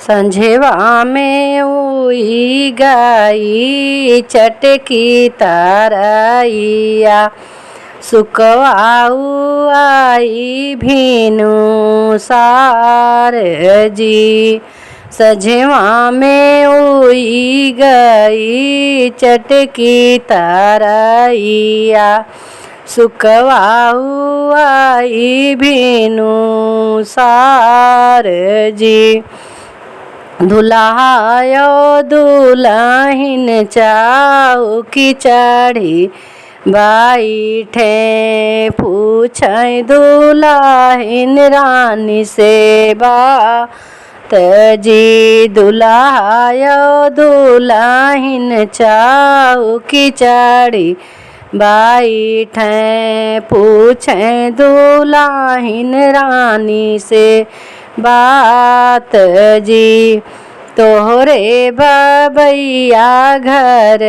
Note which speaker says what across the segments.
Speaker 1: संझेवा में उई गाई चटकी तारैया, सुकवाऊ आई भीनु सार जी। संझेवा में उई गई चटकी तारैया, सुकवाऊ आई भीनु सार जी। दुल्हायो दुल्हिन चौकी चढ़ी बैठे, पूछे दुल्हिन रानी से बात जी। दुल्हायो दुल्हिन चौकी चढ़ी बैठे, पूछे दुल्हिन रानी से बात जी। तोहरे बबैया घर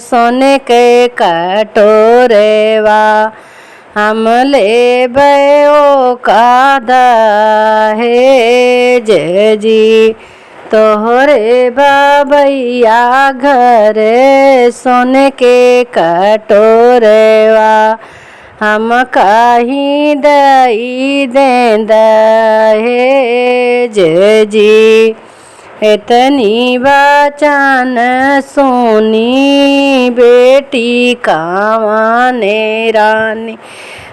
Speaker 1: सोने के कटोरेवा, हम लेबै ओका दहेज जी। तोहरे बबैया घर सोने के कटोरेवा, हम कहीं दई दें दहेज जी। इतनी वचन सुनी बेटी कावने रानी,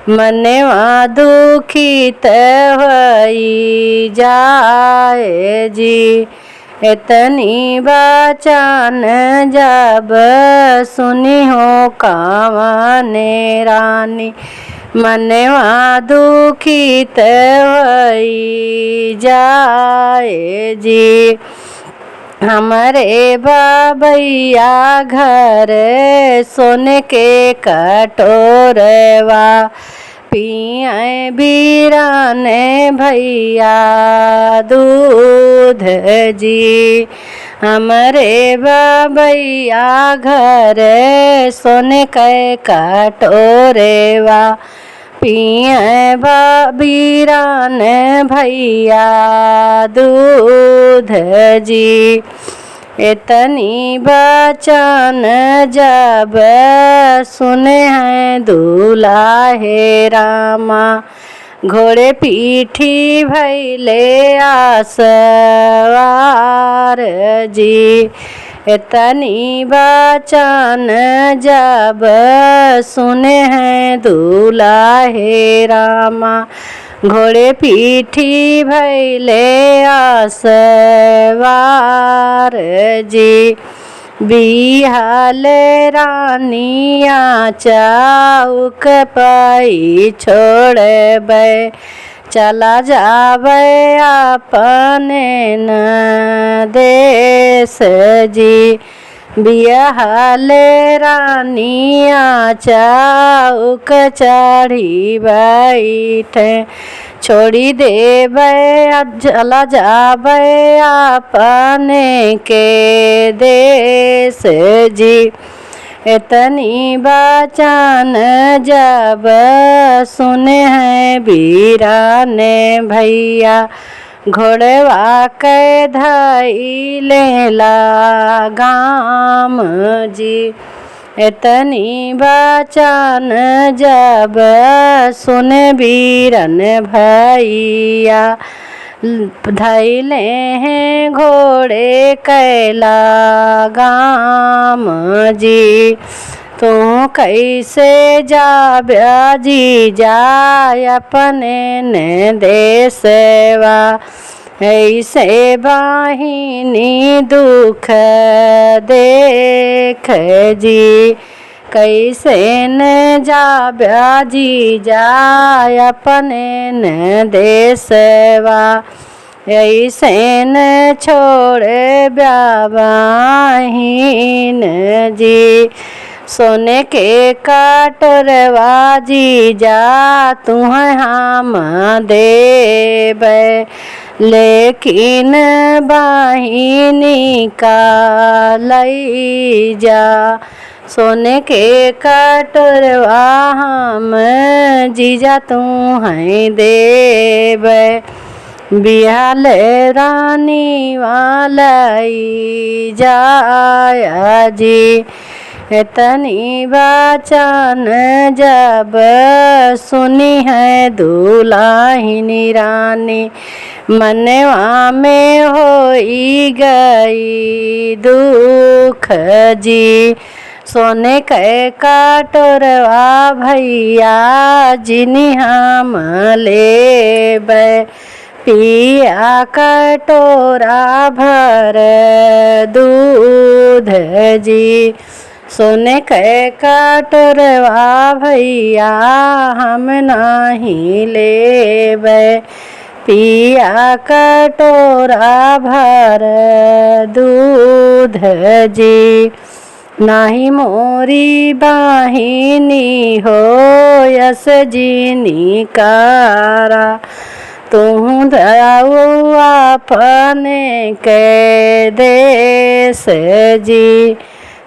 Speaker 1: मनवा दुखित होई जाए जी। इतनी वचन जब सुनी हो कावने रानी, मनवा दुखित होई जाए जी। हमरे बबैया घर सोने के कटोरवा, पिए बीराने भैया दूध जी। हमरे बबैया घर सोने के कटोरेवा, पिए बीराने भैया दूध जी। इतनी वचन जब सुने हैं दुल्हे रामा, घोड़े पीठी भैले आसवार जी। इतनी वचन जब सुने हैं दुल्हे रामा, घोड़े पीठी भैले आसवार जी। बिहाल रानिया चौक पाई छोड़बै, चला जाबै अपने न देश जी। बिहाल रानिया चौक चढ़ी बैठे, छोड़ी देबै चला जाबै अपने के देश जी। इतनी वचन जब सुने हैं बीराने भैया, घोड़वा के धैले लगाम जी। इतनी वचन जब सुने बीरन भैया, धैले हैं घोड़े के लगाम जी। तू कैसे जाब्या जी जाय अपने ने देशवा, ऐसे बाहिनी दुख देख जी। कैसे न जाब्या जी जाय अपने न देशवा, ऐसे न छोड़े ब्यावाहीन जी। सोने के कटोरवा जी जा तुम्हें हम देबै, लेकिन बहिनी का लई जा। सोने के कटोरवा हम जीजा तुम्हें देबै, बिहाले रानी वालाई जाया जी। इतनी वचन जब सुनी है दुल्हिनी रानी, मनवा में होई गई दुख जी। सोने के कटोरवा भैया जिनी हम लेबै, पिया कटोरा भर दूध जी। सोने के कटोरवा भैया हम नहीं लेबै, पिया कटोरा भर दूध जी। नाही मोरी बाहिनी हो यस जीनी कारा, तू जाऊ अपने के देश जी।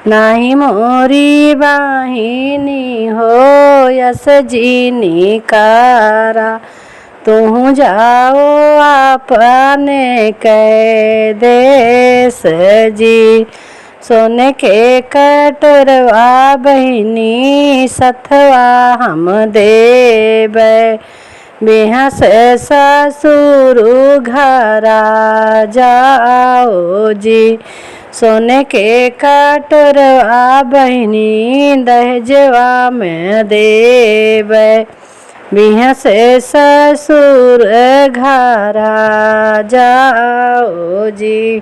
Speaker 1: नाही मोरी बाहिनी हो यस जीनी कारा, तू जाओ अपने के देश जी। सोने के कटोरवा बहिनी सथवा हम देबै, बिहा से ससुर घरा जाओ जी। सोने के कटोरवा बहिनी दहेजवा में देबै, बिहा से ससुर घरा जाओ जी।